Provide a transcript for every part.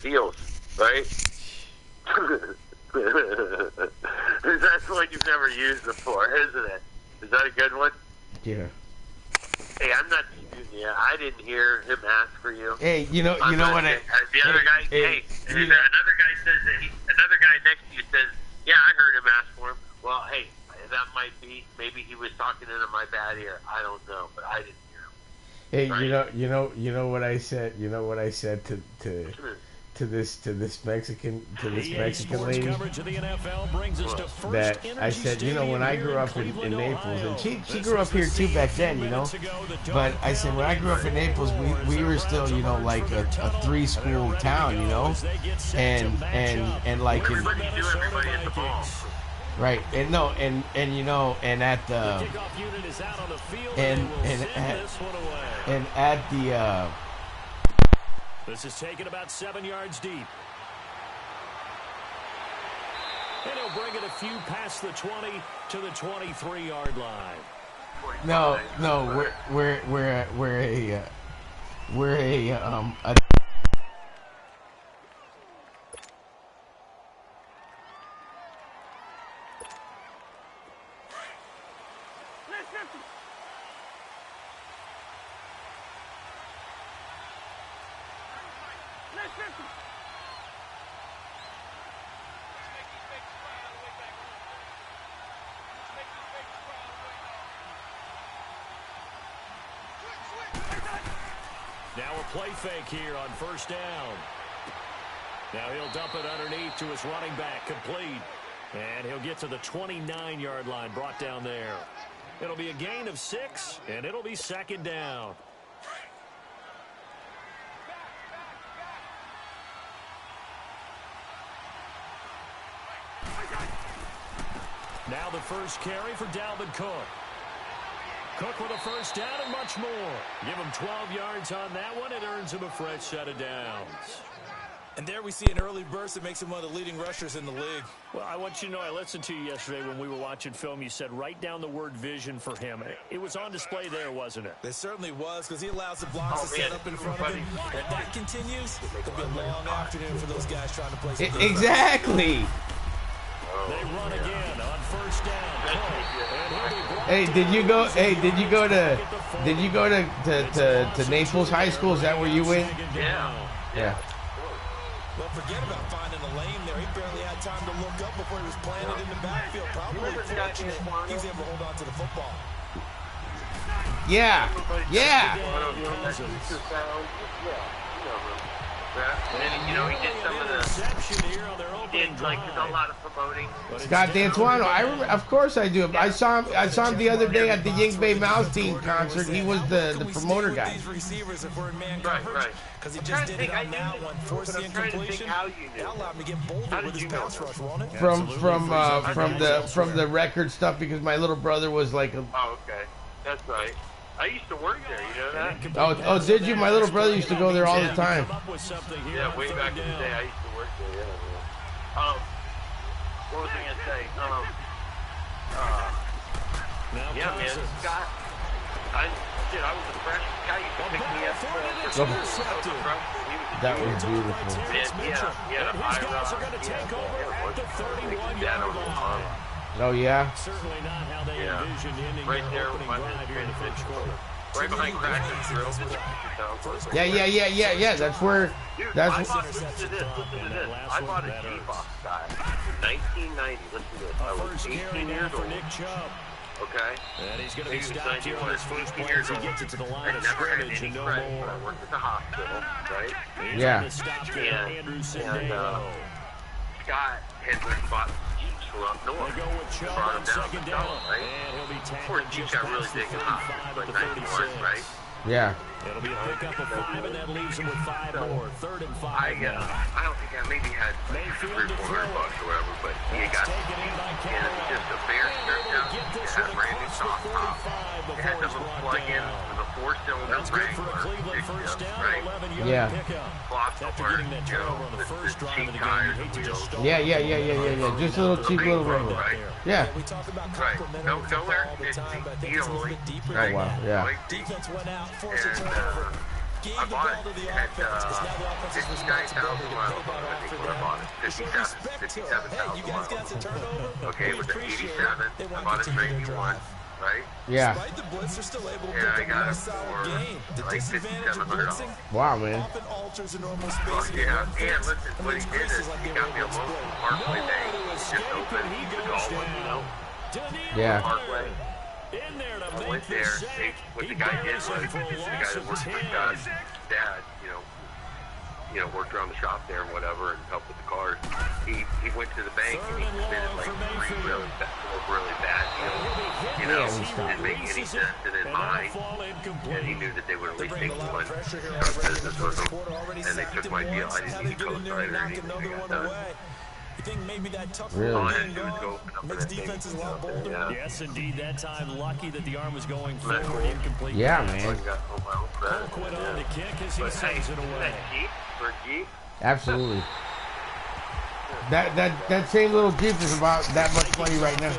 heels, right? That's one you've never used before, isn't it? Is that a good one? Yeah. Hey, I'm not disputing you. I didn't hear him ask for you. Hey, you know what I? The other guy, another guy says that another guy next to you says, yeah, I heard him ask for him. Well, hey, that might be, maybe he was talking into my bad ear. I don't know, but I didn't hear him. Hey, right? you know what I said. You know what I said to this Mexican lady. That I said, you know, when I grew up in Naples, and she grew up here too back then, you know. But I said when I grew up in Naples, we were still, you know, like a 3-school town, you know, and like everybody knew everybody at the ball. Right, and no, and you know, and at the and at the this is taken about 7 yards deep. And he'll bring it a few past the 20 to the 23-yard line. No, we're a Now a play fake here on first down. Now he'll dump it underneath to his running back, complete. And he'll get to the 29-yard line, brought down there. It'll be a gain of 6, and it'll be second down. Now the first carry for Dalvin Cook. Cook with a first down and much more. Give him 12 yards on that one. It earns him a fresh set of downs. And there we see an early burst that makes him one of the leading rushers in the league. Well, I want you to know, I listened to you yesterday when we were watching film. You said write down the word vision for him. It was on display there, wasn't it? It certainly was, because he allows the blocks to set up in front of him. If that continues, it'll be a long afternoon for those guys trying to play some defense. Exactly. They run again on first down. Hey, did you go to Naples High School? Is that where you went? Yeah. Well, forget about finding a lane there. He barely had time to look up before he was planted in the backfield. Probably fortunate he was able to hold on to the football. Yeah. And, you know, he did some of the, he did, like, a lot of promoting. Scott D'Antuono, I remember, of course I do. I saw him the other day at the Ying Bay Mouse Team concert. He was the promoter guy. Right. Because he just did it on that one, forcing incompletion. That allowed him to get bolder with his pass rush, won't it? From the record stuff, because my little brother was like a... Oh, okay. That's right. I used to work there, you know that? Oh, did you? My little brother used to go there all the time. Yeah, way back in the day, I used to work there, yeah. What was I going to say? Yeah, man, Scott, I was a freshman guy. You could pick me up That was beautiful. Yeah, Oh, yeah? Certainly not how they envisioned ending right there with my here in the first quarter. Right behind Crackers Grill. Yeah. That's where. Listen to this. I bought a G-Box guy in 1990. Listen to this. I was 18 years old. Okay? And he's going to be stopped here on his first play as he gets it to the line of scrimmage and no more. I worked at the hospital, right? Yeah. And Scott had bought Jeeps from up north. They go with Chubb on second down, right? And he'll be before Jeeps got really big and hot, like 91, right? Yeah. It'll be a pickup of 5, and that leaves him with 5 more. 3rd and 5. I don't think I maybe had $300 or $400 or whatever, but he got, and it's just a bare strip down. It had a brand new soft top. It had the little plug-in with a 4-cylinder Wrangler, right? Yeah. Cloth over, you know, the cheap tires, wheels. Yeah. Just a little cheap little Wrangler. Right? Yeah. We talk about Right. No air conditioning, easily. Oh, wow. Yeah. defense went out, forced a turnover. I bought it at 59,000 miles on it, I think, when I bought it. 57,000 miles. Okay, it was an 87. I bought it for 81, right? Yeah. And I got it for like $5,700. Wow, man. Well, yeah, and listen, what he did is he got me a local Parkway Bank. Just opened the Galway, you know? Yeah. Parkway. I went there. What the guy did was, the guy that worked for God's dad, you know, worked around the shop there and whatever, and helped with the cars. He went to the bank and he submitted like 3 really bad deals. You know, didn't make any sense. And in mine, and he knew that they would at least take one business with him. And they took my deal. I didn't need a co-sign or anything. I got done. Really? All I had to do was go open up that thing. Yeah. Yes, indeed. That time, lucky that the arm was going forward, incomplete. Yeah, man. Cole quit on the kick as he sends it away. For a Jeep? Absolutely. That same little Jeep is about that much money right now.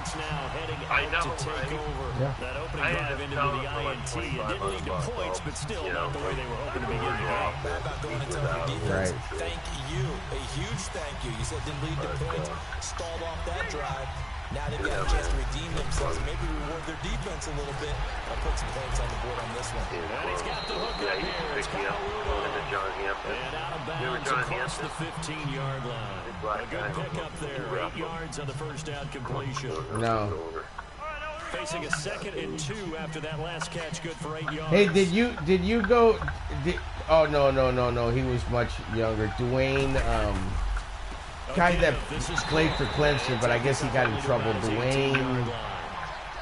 I know, to take right? over Yeah. that opening drive into the INT. It didn't lead to points, but still not the way they were hoping to begin the game. Right. Thank you. A huge thank you. You said didn't lead to points, stalled off that drive. Now they've got a chance to redeem themselves, maybe reward their defense a little bit, and put some points on the board on this one. And he's got the hook up here. It's Kyle Rudolph. And out of bounds across the 15-yard line. A good pickup there. 8 yards on the first down completion. No. Facing a 2nd and 2 after that last catch, good for 8 yards. Hey, did you go? Oh no. He was much younger. Dwayne, guy that played for Clemson, but I guess he got in trouble.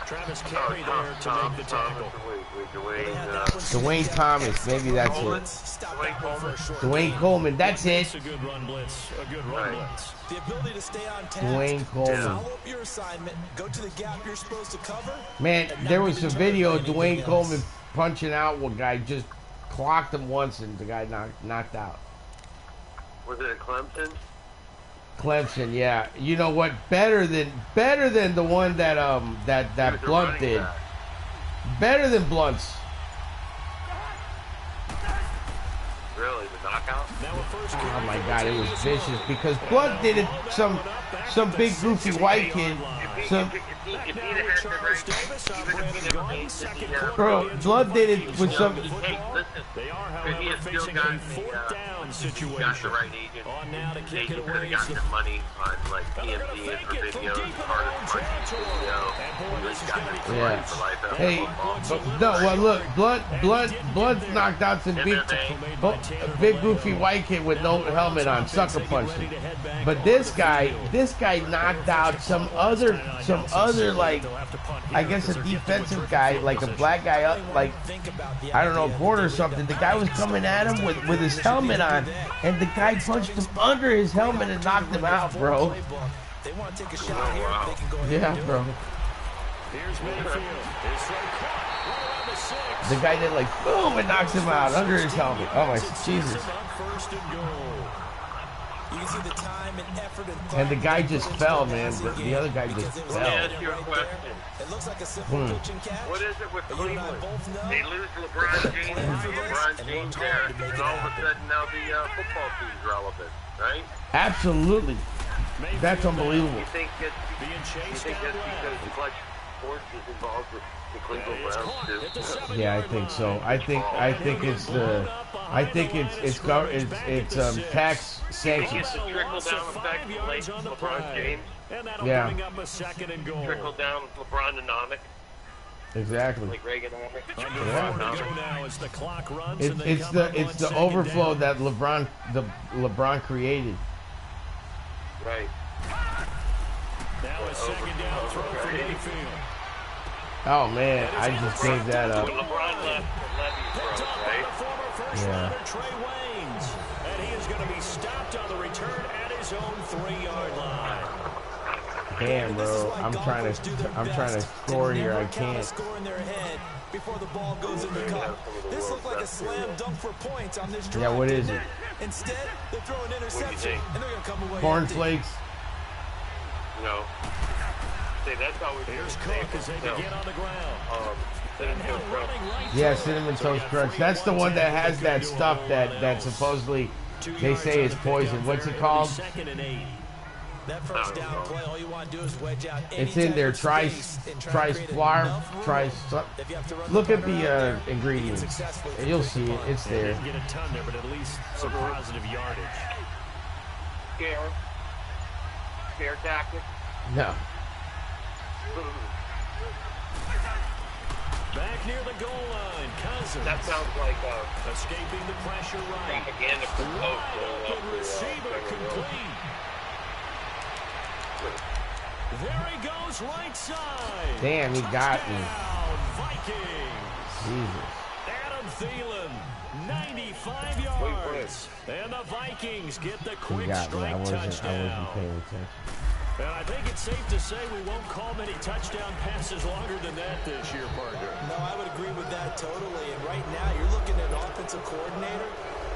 Travis Carey there to make the tackle. Dwayne Thomas, maybe that's it. Dwayne Coleman, that's it. It's a good run blitz. A good run blitz. The ability to stay on task, Dwayne Coleman. follow up your assignment, go to the gap you're supposed to cover. Man, there was a video of Dwayne Coleman punching out one guy, just clocked him once, and the guy knocked out. Was it at Clemson? Clemson, yeah. You know what? Better than the one that Blunt did. Better than Blunt's. Really, the knockout? Oh my God, it was vicious because Blunt did it. Some big goofy white kid. Bro, Blunt did it with some. Hey, listen. Could he have still gotten the right agent? They could have gotten the money on like TMZ and for videos, Yeah. Hey, no. Well, look, Blunt knocked out some big goofy white kid with no helmet on, sucker punched him. But this guy knocked out some other like, I guess a defensive guy, like a black guy up, like, I don't know, Gord or something. The guy was coming at him with his helmet on, and the guy punched him under his helmet and knocked him out, bro. Yeah, bro. The guy did like boom and knocks him out under his helmet. Oh my Jesus. You can see the time and effort and the guy just fell, man. The other guy just fell. Let me ask you a question. It looks like a simple pitching catch. What is it with Cleveland? They lose LeBron James there, and all of a sudden now the football team's relevant, right? Absolutely. That's unbelievable. You think that's because Clutch Sports is involved with the Cleveland Browns too? Yeah, I think so. I think it's tax sanctions. It's a trickle down effect from LeBron James. Yeah. Trickle down LeBron-onomic. Exactly. Like Reaganomic. It's the overflow that LeBron created. Right. Now a second down throw for Mayfield. Oh man, I just gave that up. When LeBron left, Levy broke, right? Yeah. Trey Waynes, and he is going to be stopped on the return at his own 3-yard line. Damn, bro, I'm trying to score here. I can't. Before the ball goes in the cup. This looked like a slam dunk for points on this drive. Yeah, what is it? Instead, they throw an interception, and they're going to come away Cornflakes. No. See, that's always Here's Cook as they begin on the ground. Yeah, Cinnamon Toast Crunch. That's the one that has that stuff that supposedly they say is poison. What's it called? That first down play, all you want to do is wedge out. It's in there. Try flour. Look at the ingredients. You'll see it. It's there. Get a ton there, but at least some positive yardage. Scare tactic. No. Back near the goal line, Cousins. That sounds like escaping the pressure right. propaganda for Wide open receiver complete. There he goes, right side. Damn, he got me. Vikings. Jesus. Adam Thielen, 95 yards. And the Vikings get the quick strike I wasn't touchdown. paying attention. And I think it's safe to say we won't call many touchdown passes longer than that this year, partner. No, I would agree with that totally. And right now, you're looking at offensive coordinator.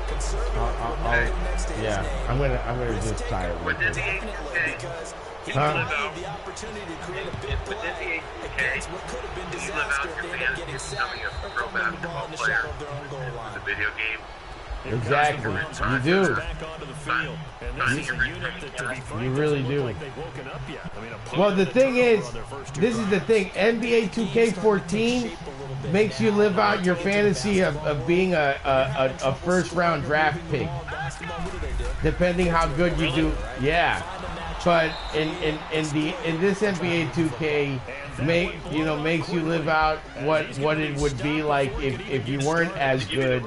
Conservative next to his name. I'm gonna just tie it with Within it. the 8K, because he live had out. the opportunity to create a big Within play the 8K, against what could have been you live disaster out if your they end up fantasy getting of sacked becoming a or pro fumbling the ball basketball in the player shadow of their own goal in line. the video game. Exactly. You do. Back onto the field. And this is a unit that, to be frank, You really doesn't do. look like they've woken up yet. I mean, Well, the thing is, this is the thing. NBA 2K14 makes you live out your fantasy of being a first-round draft pick, depending how good you do. Yeah, but in this NBA 2K, makes you live out what it would be like if you weren't as good.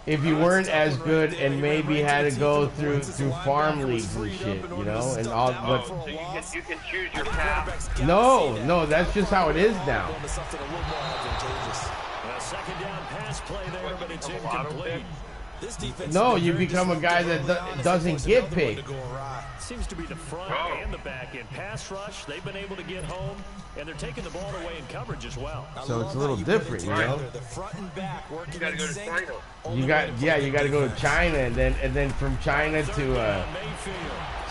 If you weren't as good and maybe had to go through farm leagues and shit, and all. But So you can choose your path. no, that's just how it is now. A second down pass play there, but it's incomplete. No, you become a guy that doesn't get picked. Seems to be the front and the back end. Pass rush, they've been able to get home, and they're taking the ball away in coverage as well. So it's a little different, The front and back working You gotta go to China. You got to go to China, and then from China to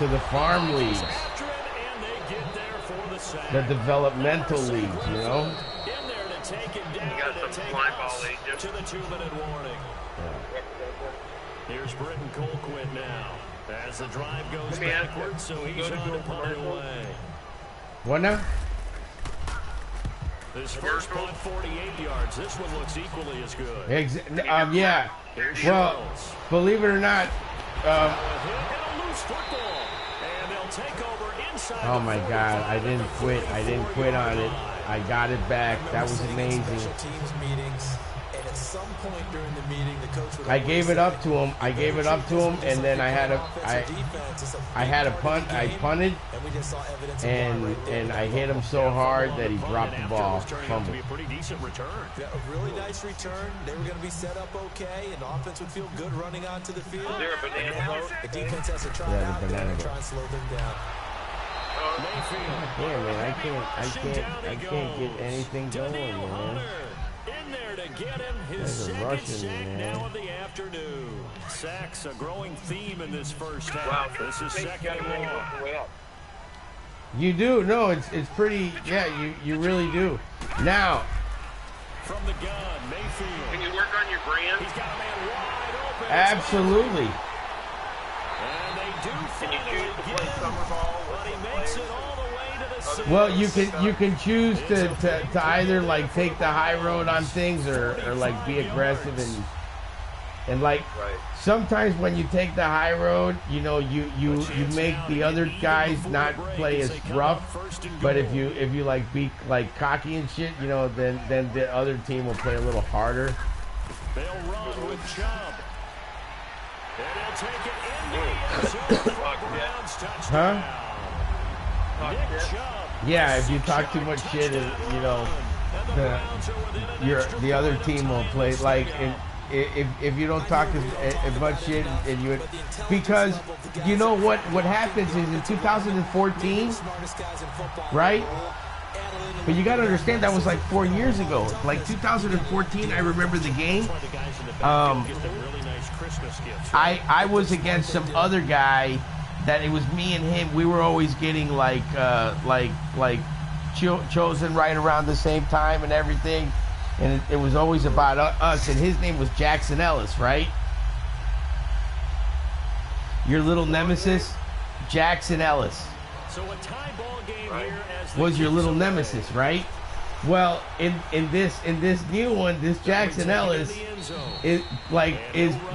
the farm leagues, After it, and they get there for the sack. the developmental leagues, In there to take it down. You got and some take fly us ball agents. to the 2-minute warning. Here's Britton Colquitt now. As the drive goes backwards, so he's on to punt it away. What now? This first punt, 48 yards. This one looks equally as good. Yeah. Well, believe it or not, A hit and a loose football. And they'll take over inside. oh my God, I didn't quit. I didn't quit on it. I got it back. That was amazing. Special teams meetings, and at some point during the meeting, the coach would I gave it up to him. And then I had a punt. I punted, and we just saw evidence of and I hit him so hard that he dropped the ball. Turning out to Fumbled. be a pretty decent return. Yeah, a really nice return. They were going to be set up okay, and the offense would feel good running onto the field. Is there a banana boat? The defense has to try Yeah, the out there banana and boat. try and slow them down. Mayfield. Yeah, man, I can't get anything going, man. In there to get him his There's a second Russian, sack man. now of the afternoon. Sacks a growing theme in this first half. Wow, This is second gotta and make it long. work the way up. You do. No, it's pretty. Yeah, you really do. Now, From the gun, Mayfield. Can you work on your brand? He's got a man wide open. absolutely. And they do Can you finally choose to get play him, summer ball? but he makes it all the way to the 6. Well, you can choose to either like take the high road on things or like be aggressive and like Right. sometimes when you take the high road, you make the other guys not play as rough. But if you like be like cocky and shit, then the other team will play a little harder. They'll run with Chubb. And they'll take it in the end zone for Browns touchdown. Nick Chubb. Yeah, if you talk too much shit, the other team will play like. If you don't talk as much shit and you, because you know what happens is in 2014, right? But you got to understand that was like 4 years ago. Like 2014, I remember the game. I was against some other guy that it was me and him. We were always getting like chosen right around the same time and everything, and it was always about us. And his name was Jackson Ellis, right? Your little nemesis, Jackson Ellis. So a tie ball game here as was your little nemesis, right? Well, in this new one, this Jackson Ellis is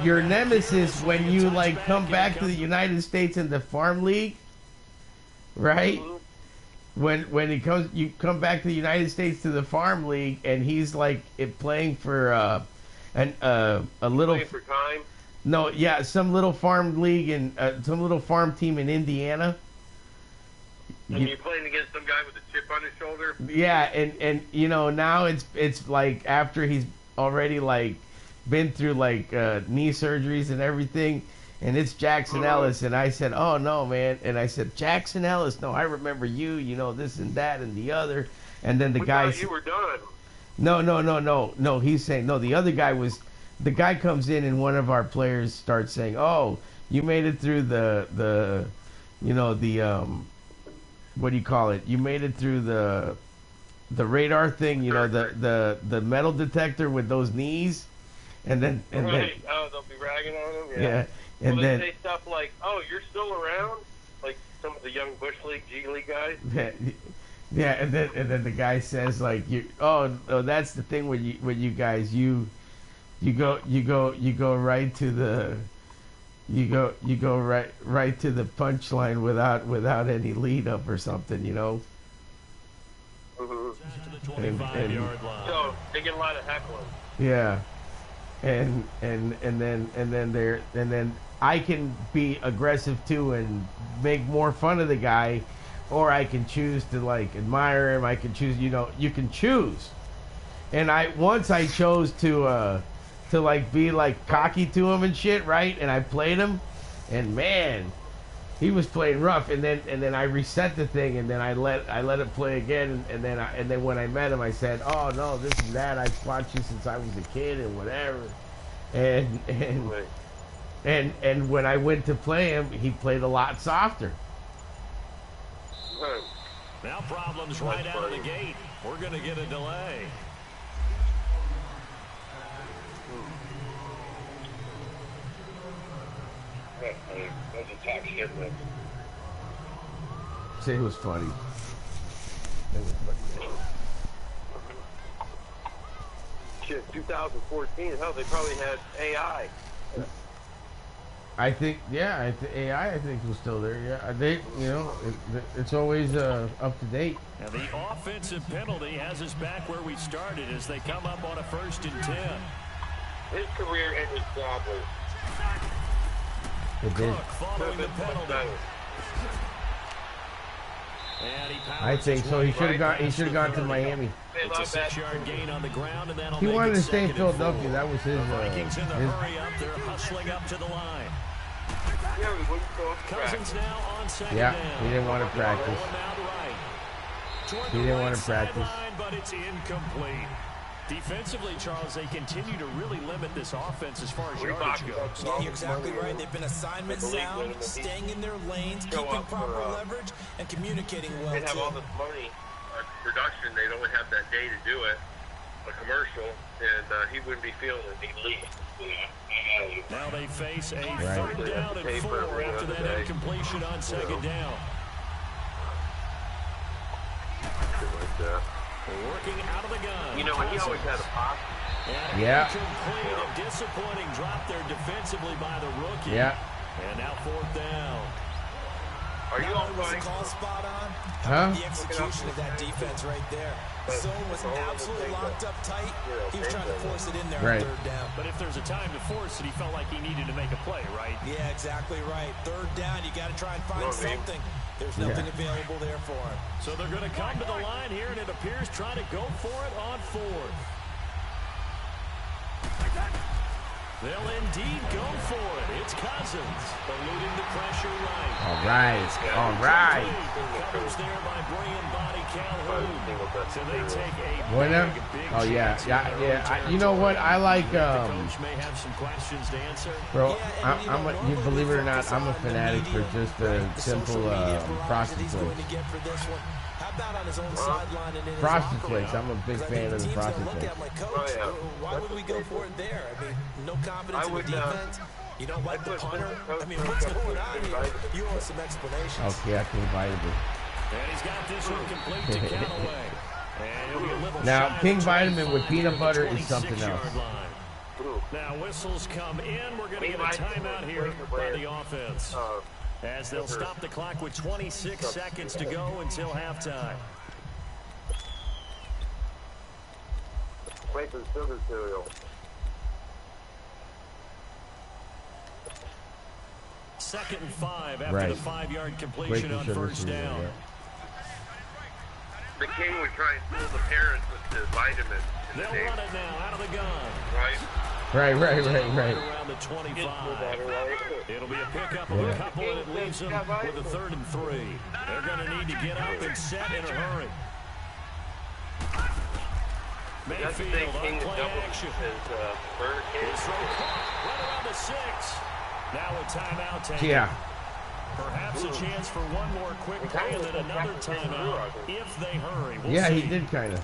your nemesis when you like come back to the United States in the farm league, right? When you come back to the United States to the farm league, and he's like playing for a little playing for time. No, yeah, some little farm league and some little farm team in Indiana. And you're playing against some guy with a chip on his shoulder. Yeah, and you know, now it's like after he's already like been through like knee surgeries and everything, and it's Jackson Ellis. And I said, oh no, man. And I said, Jackson Ellis, no, I remember you, you know, this and that and the other. And then the guy, you were done. No, he's saying no, the other guy was, the guy comes in and one of our players starts saying, oh, you made it through the you know, the what do you call it? You made it through the radar thing, you know, the metal detector with those knees, and then they'll be ragging on him. Yeah, and then they say stuff like, "Oh, you're still around," like some of the young Bush League, G League guys. Yeah, and then the guy says like, oh, that's the thing when you guys you go right to the. You go right to the punchline without any lead up or something, you know. And so they get a lot of heckling. Yeah, and then I can be aggressive too and make more fun of the guy, or I can choose to like admire him. I can choose, you know, you can choose. And I chose to like be like cocky to him and shit, right? And I played him, and man, he was playing rough. And then I reset the thing, and then I let it play again. And then when I met him, I said, oh no, this and that. I've watched you since I was a kid and whatever. And when I went to play him, he played a lot softer. Now problems right out of the gate. We're gonna get a delay. Say it was funny. Shit, 2014. Hell, they probably had AI. I think, yeah, AI. I think was still there. Yeah, they, you know, it's always up to date. And the offensive penalty has us back where we started as they come up on a 1st and 10. His career ended badly. It did. Following the penalty. I think so. He should have gone. He should have gone to Miami. It's a 6-yard gain on the ground, and that'll he make wanted it to stay in 2nd and 4. Philadelphia. That was his. The Vikings in the hurry up. They're hustling up to the line. Cousins now on 2nd down. He didn't want to practice. He didn't want to practice. But it's incomplete. Defensively, Charles, they continue to really limit this offense as far as yardage goes. Yeah, you're exactly right. They've been assignment sound, staying in their lanes, keeping proper leverage, and communicating well, They'd have all this money production. They'd only have that day to do it, a commercial, and he wouldn't be feeling it. Now they face a 3rd down and 4 after that incompletion on 2nd down. Like that. Working out of the gun. You know, he always had a pop. Yeah. Incomplete, a disappointing drop there defensively by the rookie. Yeah. And now 4th down. Are you all was the right? call spot on? Huh? The execution of that defense right there. The zone was absolutely locked up tight. He was trying to force it in there on 3rd down. But if there's a time to force it, he felt like he needed to make a play, right? Yeah, exactly right. 3rd down, you got to try and find something. There's nothing available there for him. So they're going to come to the line here, and it appears trying to go for it on 4th. They'll indeed go for it. It's Cousins eluding the pressure. pressure right. All right. All right. Covers there by Brian Body Calhoun. So they take a Winner? big Oh, yeah. chance. Yeah. You know what? I like, Coach may have some questions to answer. bro, you believe it or not, I'm a fanatic for just a simple frosted flakes. Frosted flakes. I'm a big fan of the frosted flakes. Why would we go for it there? I mean, no confidence in the defense. You don't like the punter? I mean, what's going on here? You want some explanations. Okay, I can buy it. And he's got this one complete to Callaway. And he'll be a little Now, shy King of the Vitamin with 25, peanut butter is 26 something else. yard line. Now whistles come in. We're going to get a timeout here by the offense, as they'll stop the clock with 26 seconds to go until halftime. Wait for the sugar cereal. Second and 5 after the 5-yard completion on first down. Yeah. The King would try and fool the parents with the vitamins. They'll run it now out of the gun. Right? Right. Around the 25. It'll be a pickup of a couple, and it leaves them with a 3rd and 3. They're going to need to get up and set in a hurry. Mayfield on play action. His throw caught right around the 6. Now a timeout taken. Yeah. Perhaps a chance for one more quick play and then another timeout if they hurry. We'll Yeah, see. he did kind of.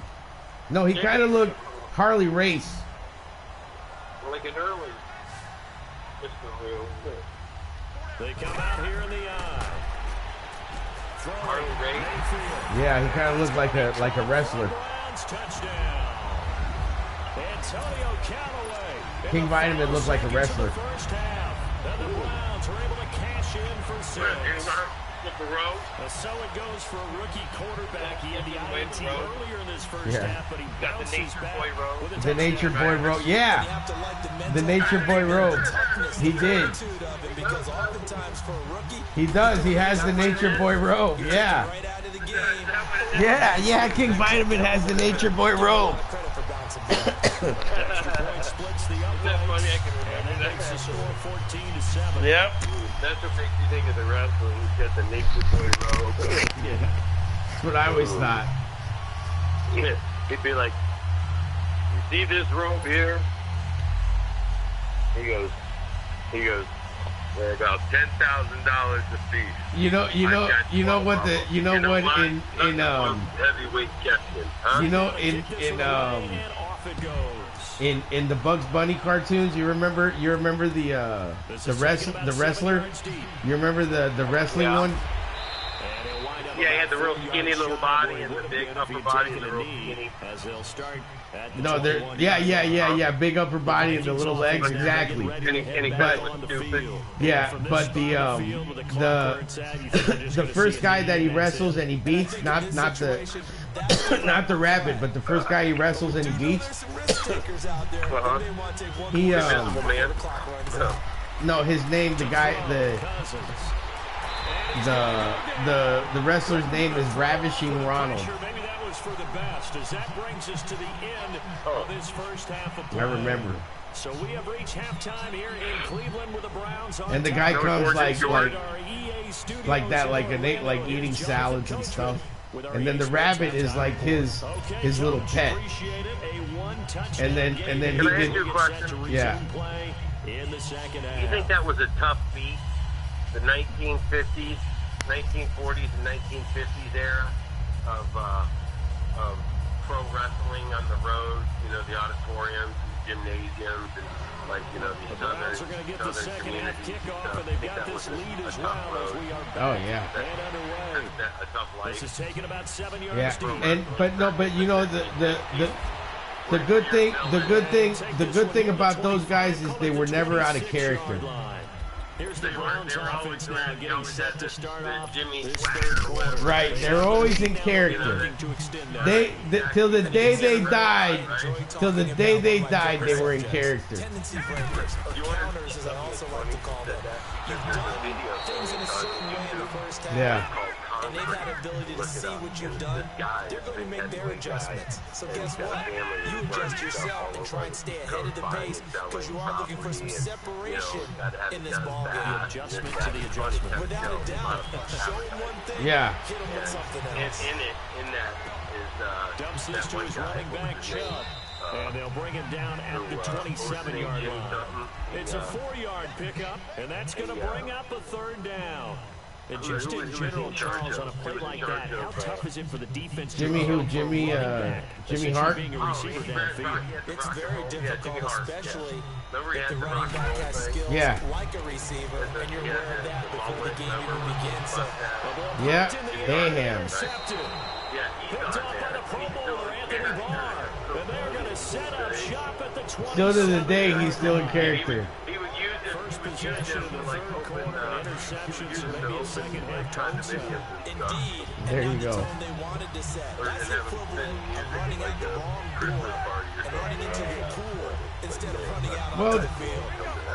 No, he kind of looked Harley Race. Like an early. They come out here in the eye. Harley Race. Mayfield. Yeah, he kind of looked like a wrestler. Browns touchdown. Antonio Callaway. King Vitamin looked like a wrestler. First half. Then the Browns are able to cash in for 6. So it goes for a rookie quarterback. He had the INT earlier in this first half, but he bounces back with a The Nature Boy robe. Yeah. The Nature Boy robe. He did. He does. He has the Nature Boy robe. Yeah. Yeah. King Vitamin has the Nature Boy robe. Splits the uprights, and that makes the score 14-7. Yep. That's what makes you think of the wrestler. He's got the Nature Boy robe. Yeah. That's what I always thought. Yeah. He'd be like, you see this robe here? He goes, they're about $10,000 a piece. You know what in heavyweight Captain, huh? in the Bugs Bunny cartoons, you remember the wrestler? You remember the wrestling one? Yeah, he had the real skinny little body and the big upper body and the real skinny. As they'll start at the No, they're big upper body and the little legs, exactly. And he kind of was stupid. Yeah, but the first guy that he wrestles and he beats, not the rabbit, but the first guy he wrestles and he beats, he Invisible Man. no, his name, the wrestler's name is Ravishing Ronald. Maybe that was for the best, as that brings us to the end of this first half of play. I remember. So we have reached halftime here in Cleveland with the Browns on And the top. guy comes like that, like eating Jonathan salads and Coachman stuff. with our And then the EA rabbit Sports is like his Okay, little Coach, pet. appreciate it. A one-touchdown And then game. he Can I ask did. you a question? Yeah. Play in the second half. Do you think that was a tough beat? The 1940s and 1950s era of pro wrestling on the road, the auditoriums and gymnasiums and these The Browns are going to get the second half kickoff, and they've got this lead as well as we are back and underway. A tough life. This is taking about 7 yards Yeah, deep. but the good thing about those guys is they were never out of character. Here's the Browns offense now getting set to start off this third Swagger quarter. Right, they're always in character. Looking to extend that. Till the day they died, they were in character. Tendency breakers, or counters, as I also like to call that. You do things in a certain way in the first half. Yeah. Called and they've had the ability to see what you've done, they're going to make their adjustments. So guess what? You adjust yourself and try and stay ahead of the pace because you are looking for some separation in this ball game. The adjustment to the adjustment. Without a doubt. Show them one thing, Yeah. hit them with something else. In that is Dumps this to his running back, Chubb. And they'll bring him down at the 27-yard line. It's a 4-yard pickup, and that's going to bring up a third down. And just in general, Charles, on a play like that, how tough is it for the defense to Jimmy cover Jimmy for a running back, Jimmy essentially Hart? being a receiver downfield? It's very difficult, especially if the running back has skills like a receiver, and you're aware of that before the game even begins. So, Yeah, Bayham. Picked up by the Pro Bowler, Anthony Barr. And they're going to set up shop at the 27. Still to the day, he's still in character. He would use it. First possession of the third quarter, interception, so maybe a second half touchdown. indeed, There and you that's go. the tone they wanted to set. That's the equivalent of running out the wrong door and running into the pool instead of running out onto the field.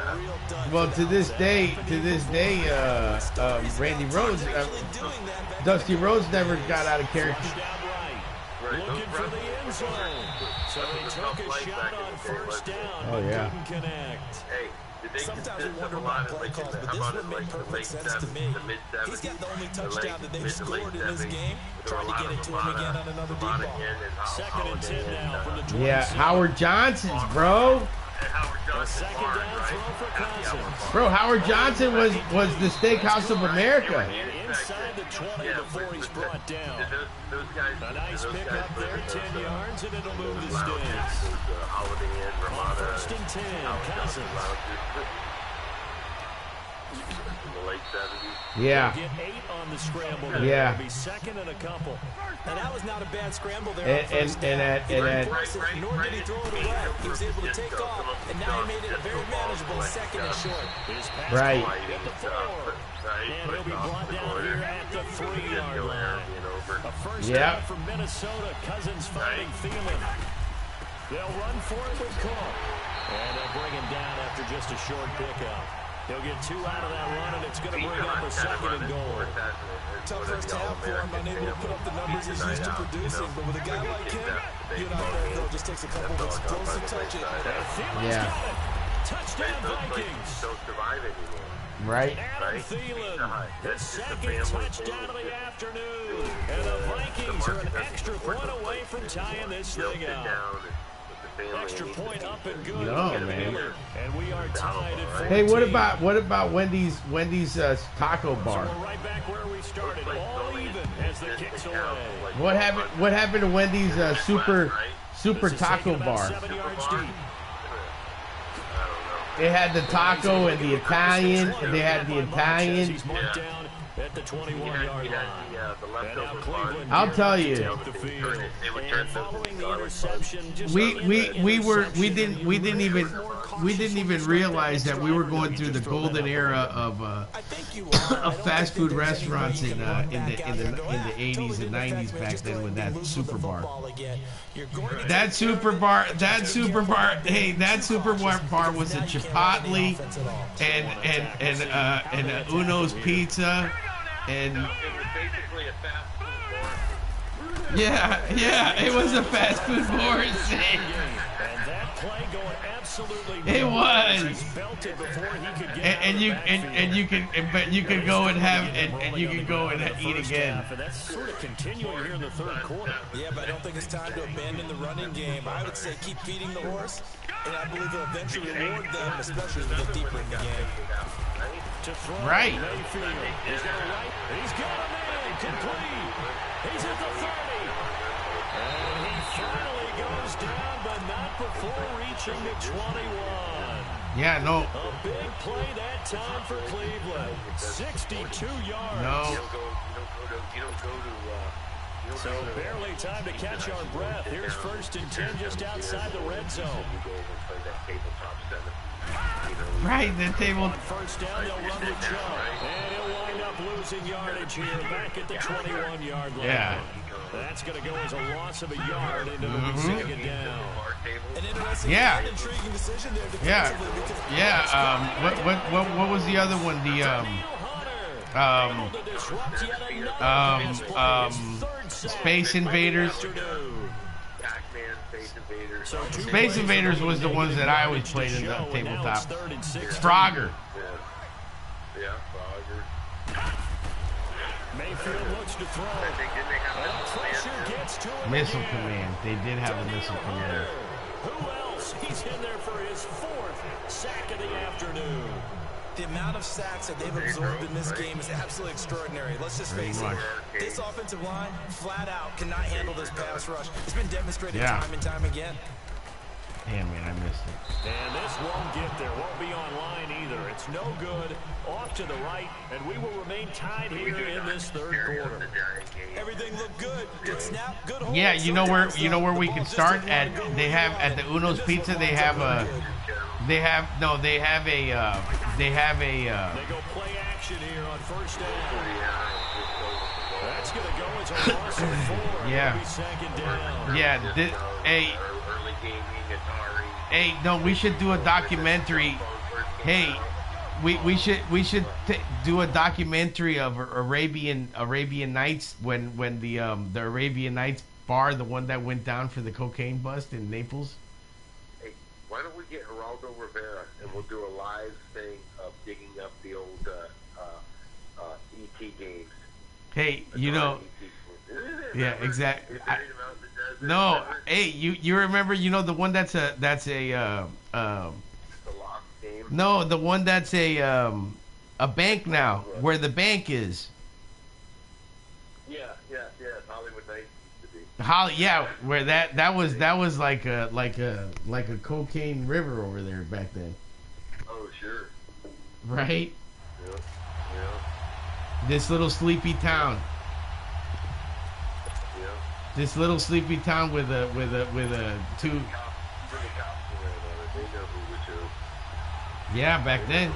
A real dud. Well, to this day, Randy Rhodes, Dusty Rhodes never got out of character. Looking for the end zone. So they took a shot on first down, but didn't connect. Hey, did they Sometimes we consist wonder of a about lot of play like calls, in but the, this how about one in made like the perfect late sense to 70s, me. the mid 70s? He's got the only the touchdown that they've mid to late scored in this 70s. game. There Tried were to a get lot it of to him again on another deep ball. Second and 10 now from the 27. Yeah, Howard Johnson's, bro. And Howard A Johnson second down throw for Cousins. Bro, Howard Johnson was the Steakhouse of America. And inside the 20 before he's brought down. Those guys, A nice pickup there, 10 yards, and it'll move the Lounge, sticks. those Holiday Inn, On Ramada, first and 10, Cousins. in the late 70s. Yeah. Get 8 on the scramble there. Yeah. It'll be second and a couple. And that was not a bad scramble there. And Nor did he throw it away. He was able to take off, and now he made it a very manageable second and short. His pass Right. at the 4. And he'll be brought down here at the 3-yard line. A first down from Minnesota. Cousins finding Thielen. They'll run for it with Cook. And they'll bring him down after just a short pickup. He'll get 2 out of that run, and it's going to bring up a second and goal. Tough first half for him, unable to put up the numbers he's used to producing. But with a guy like him, you know, it just takes a couple of explosive touches. Yeah. Touchdown Vikings. Don't survive anymore. Right. Adam Thielen, his second touchdown of the afternoon. And the Vikings are an extra point away from tying this thing up. Extra point up and good. No, man. And we are tied at 14. Hey, what about Wendy's Taco Bar? So we're right back where we started, all even as the kicks away. What happened to Wendy's super This is taco taken about bar? 7 yards deep. They had the taco and the Italian, and they had the Italian. He's marked down at the 21-yard line. And now Cleveland I'll tell you. take the field. And following the interception, just We didn't even realize that we were going through the golden era of fast food restaurants in the 80s and 90s back then with that super bar. That super bar was a Chipotle and Uno's Pizza and yeah, it was a fast food bar. And that play going absolutely It was. Just belted before he could get And you can go and have and you can go and eat again. And that's sort of continuing here in the third quarter. Yeah, but I don't think it's time to abandon the running game. I would say keep feeding the horse, and I believe it'll eventually reward them, especially as we get deeper in the game. To throw Right. Mayfield. He's got a right. He's got a man. Complete. He's at the 30. And he finally goes down, but not before reaching the 21. Yeah, no. A big play that time for Cleveland. 62 yards. No. So barely time to catch our breath. Here's first and 10 just outside the red zone. Right, the table. On first down, they'll run with Chubb. And he'll wind up losing yardage here back at the 21-yard line. Yeah. That's going to go as a loss of a yard into the second down. An interesting Yeah. intriguing decision there Yeah. defensively because Yeah. What was the other one? The Hunter. Space Invaders. Space Invaders was the ones that I always played in the tabletop. Frogger. Yeah, Frogger. Mayfield looks to throw. Missile Command. They did have a Missile Command. Who else? He's in there for his 4th sack of the afternoon. The amount of sacks that they've absorbed in this game is absolutely extraordinary. Let's just face it. This offensive line, flat out, cannot handle this pass rush. It's been demonstrated time and time again. Damn, man, I missed it. And this won't get there. Won't be online either. It's no good. Off to the right, and we will remain tied here in this 3rd quarter. Everything looked good. Good snap, good hold. Yeah, you know where we can start at. They have at the Uno's Pizza. They have a. They go play action here on 1st down. That's going to go as a loss of 4. Yeah. It'll be 2nd down. Yeah. Hey, no, we should do a documentary. Hey, we should do a documentary of Arabian Nights when the Arabian Nights bar, the one that went down for the cocaine bust in Naples. Hey, why don't we get Geraldo Rivera and we'll do a live thing of digging up the old ET games. Hey, you know, yeah, exactly. No, hey, you remember, the one that's a no, the one that's a bank now, where the bank is. Yeah, Hollywood Nights used to be. Where that was like a cocaine river over there back then. Oh, sure. Right? Yeah. This little sleepy town. This little sleepy town with a two. Yeah, back then.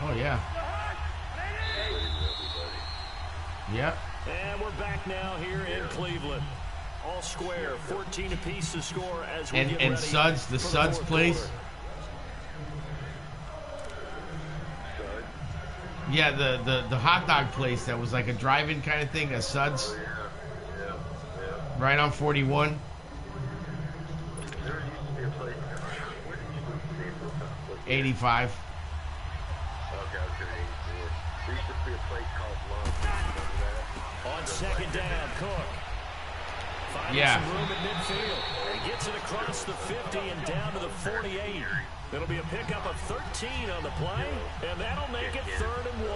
Oh yeah. Yeah. And we're back now here in Cleveland. All square, 14 apiece to score as we get ready. Suds, the Suds place. Yeah, the hot dog place that was like a drive-in kind of thing, a Suds. Yeah. Right on 41. There used to be a place. 85. Okay, I was going to 84. There used to be a place called Love. Remember that? On 2nd down, Cook. Finding some room at midfield. He gets it across the 50 and down to the 48. It'll be a pickup of 13 on the play, and that'll make it 3rd and 1.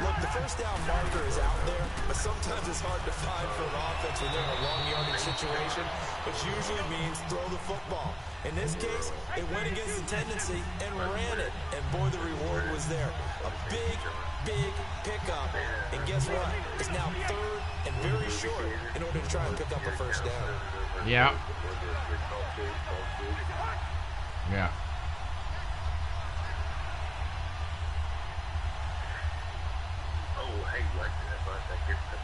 Look, the 1st down marker is out there, but sometimes it's hard to find for an offense when they're in a long yardage situation, which usually means throw the football. In this case, it went against the tendency and ran it, and boy, the reward was there. A big pickup, and guess what? It's now 3rd and very short in order to try and pick up a 1st down. Yeah. Yeah. Oh, hey, like that.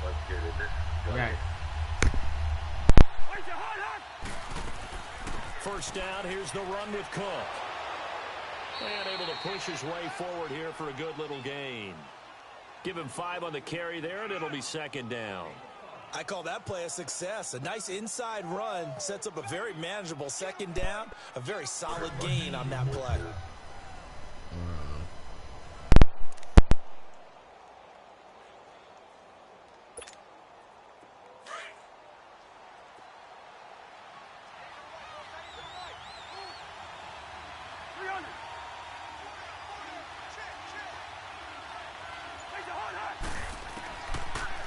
That's good, isn't it? Right. 1st down, here's the run with Cook. And able to push his way forward here for a good little gain. Give him 5 on the carry there, and it'll be 2nd down. I call that play a success. A nice inside run sets up a very manageable 2nd down. A very solid gain on that play.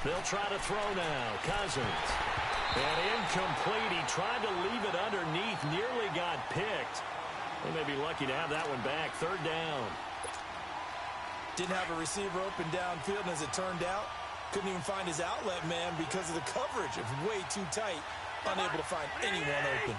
They'll try to throw now. Cousins. And incomplete. He tried to leave it underneath. Nearly got picked. They may be lucky to have that one back. 3rd down. Didn't have a receiver open downfield, and as it turned out, couldn't even find his outlet man because of the coverage. It was way too tight. Unable to find anyone open.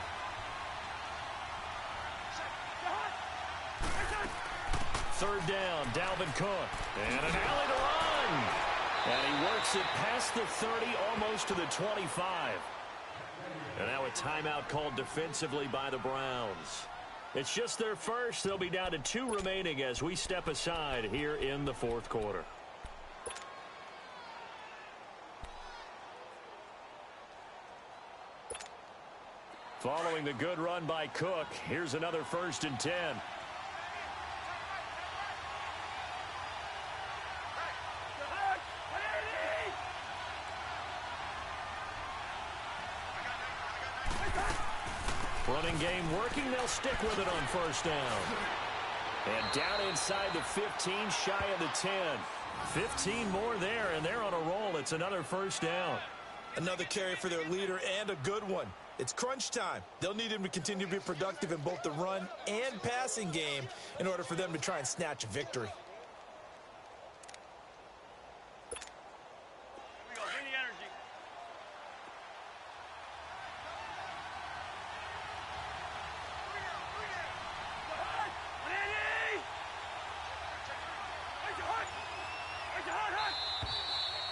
Third down, Dalvin Cook. And an alley to run. And he works it past the 30, almost to the 25. And now a timeout called defensively by the Browns. It's just their first. They'll be down to 2 remaining as we step aside here in the fourth quarter. Following the good run by Cook, here's another 1st and 10. Running game working. They'll stick with it on 1st down. And down inside the 15, shy of the 10. 15 more there, and they're on a roll. It's another 1st down. Another carry for their leader, and a good one. It's crunch time. They'll need him to continue to be productive in both the run and passing game in order for them to try and snatch a victory.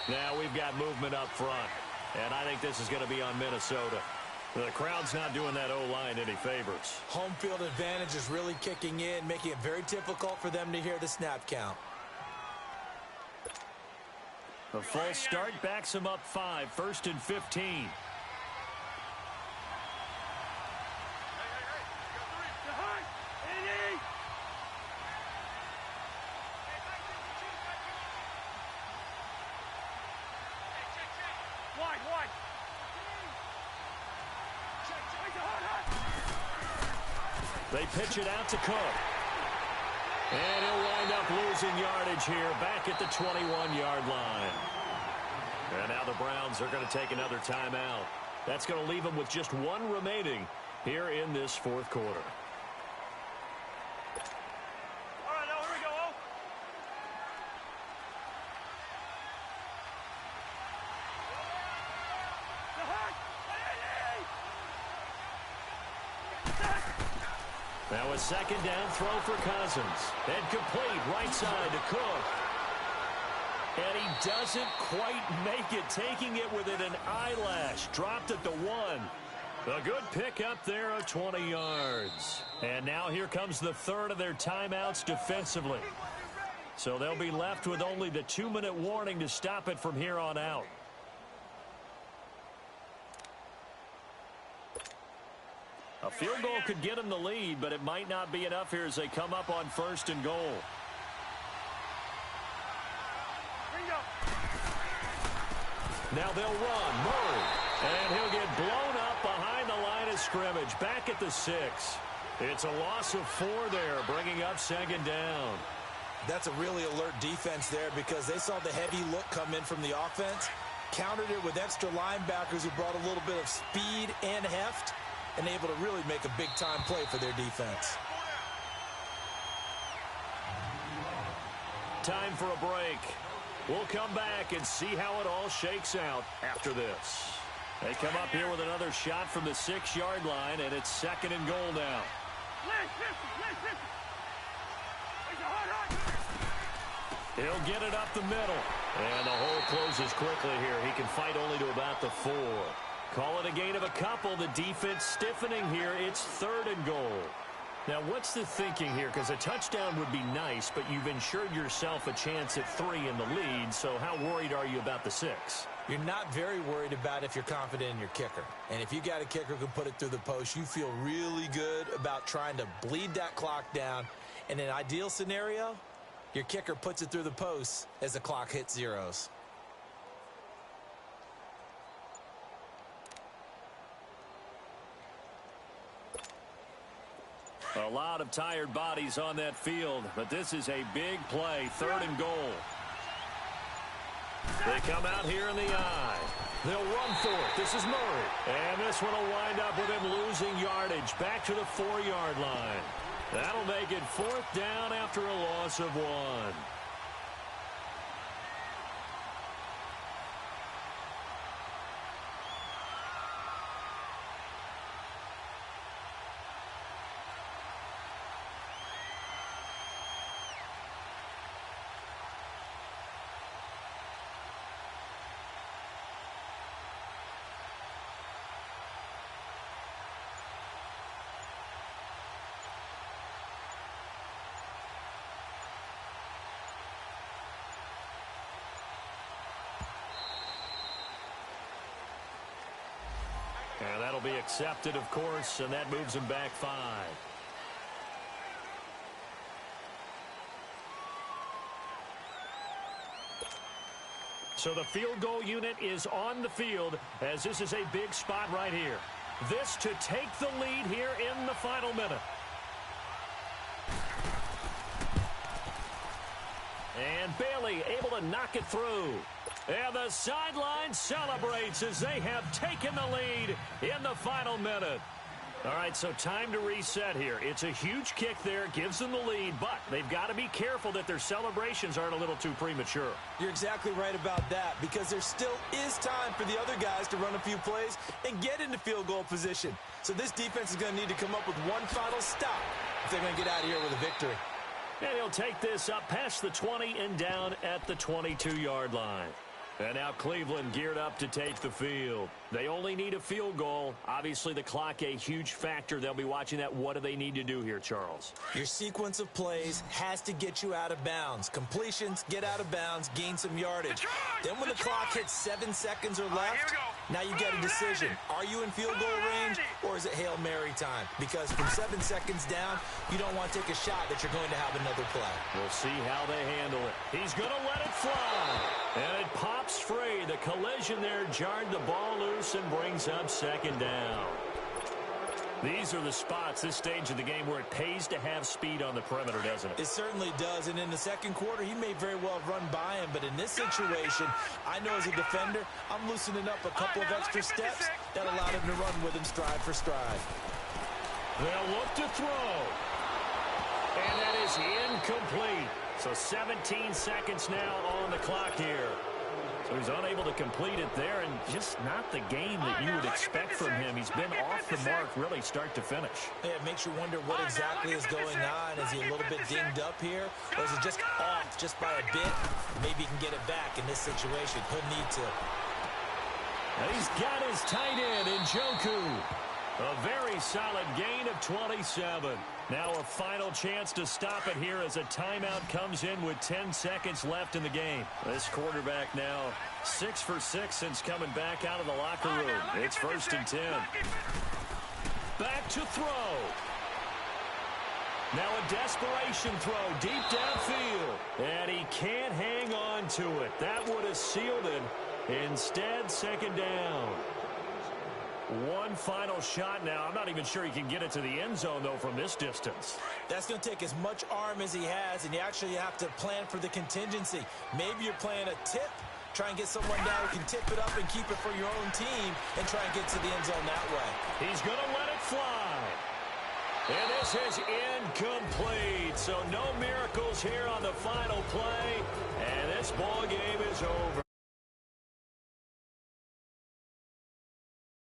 Now we've got movement up front, and I think this is going to be on Minnesota. The crowd's not doing that O-line any favors. Home field advantage is really kicking in, making it very difficult for them to hear the snap count. A false start backs him up 5, 1st and 15. They pitch it out to Cook. And he'll wind up losing yardage here back at the 21-yard line. And now the Browns are going to take another timeout. That's going to leave them with just 1 remaining here in this fourth quarter. All right, now here we go. Now a 2nd down throw for Cousins. And complete right side to Cook. And he doesn't quite make it, taking it within an eyelash. Dropped at the 1. A good pickup there of 20 yards. And now here comes the 3rd of their timeouts defensively. So they'll be left with only the 2-minute warning to stop it from here on out. A field goal could get them the lead, but it might not be enough here as they come up on 1st and goal. Now they'll run. Murray. And he'll get blown up behind the line of scrimmage. Back at the 6. It's a loss of 4 there, bringing up 2nd down. That's a really alert defense there because they saw the heavy look come in from the offense, countered it with extra linebackers who brought a little bit of speed and heft, and able to really make a big-time play for their defense. Time for a break. We'll come back and see how it all shakes out after this. They come up here with another shot from the 6-yard line, and it's 2nd and goal now. He'll get it up the middle. And the hole closes quickly here. He can fight only to about the 4. Call it a gain of a couple. The defense stiffening here. It's 3rd and goal. Now, what's the thinking here? Because a touchdown would be nice, but you've ensured yourself a chance at 3 in the lead. So how worried are you about the 6? You're not very worried about if you're confident in your kicker. And if you got a kicker who can put it through the post, you feel really good about trying to bleed that clock down. In an ideal scenario, your kicker puts it through the post as the clock hits zeros. A lot of tired bodies on that field, but this is a big play, 3rd and goal. They come out here in the eye. They'll run for it. This is Murray. And this one will wind up with him losing yardage back to the 4-yard line. That'll make it 4th down after a loss of 1. be accepted, of course, and that moves him back 5. So the field goal unit is on the field as this is a big spot right here. This to take the lead here in the final minute. And Bailey able to knock it through. And the sideline celebrates as they have taken the lead in the final minute. All right, so time to reset here. It's a huge kick there, gives them the lead, but they've got to be careful that their celebrations aren't a little too premature. You're exactly right about that, because there still is time for the other guys to run a few plays and get into field goal position. So this defense is going to need to come up with one final stop if they're going to get out of here with a victory. And he'll take this up past the 20 and down at the 22-yard line. And now Cleveland geared up to take the field. They only need a field goal. Obviously, the clock a huge factor. They'll be watching that. What do they need to do here, Charles? Your sequence of plays has to get you out of bounds. Completions, get out of bounds, gain some yardage. Then when the clock hits 7 seconds or left, now you get a decision. Are you in field goal range, or is it Hail Mary time? Because from 7 seconds down, you don't want to take a shot that you're going to have another play. We'll see how they handle it. He's going to let it fly. And it pops free. The collision there jarred the ball loose and brings up second down. These are the spots, this stage of the game, where it pays to have speed on the perimeter, doesn't it? It certainly does. And in the second quarter, he may very well run by him. But in this situation, I know as a defender, I'm loosening up a couple of extra steps that allowed him to run with him stride for stride. They'll look to throw. And that is incomplete. So 17 seconds now on the clock here. So he's unable to complete it there, and just not the game that you would expect from him. He's been off the mark really start to finish. Yeah, it makes you wonder what exactly is going on. Is he a little bit dinged up here, or is it just off just by a bit? Maybe he can get it back in this situation. He'll need to. And he's got his tight end in Njoku. A very solid gain of 27. Now a final chance to stop it here as a timeout comes in with 10 seconds left in the game. This quarterback now 6 for 6 since coming back out of the locker room. It's 1st and 10. Back to throw. Now a desperation throw deep downfield. And he can't hang on to it. That would have sealed it. Instead, second down. One final shot now. I'm not even sure he can get it to the end zone, though, from this distance. That's going to take as much arm as he has, and you actually have to plan for the contingency. Maybe you're playing a tip. Try and get someone down who can tip it up and keep it for your own team and try and get to the end zone that way. He's going to let it fly. And this is incomplete. So no miracles here on the final play. And this ball game is over.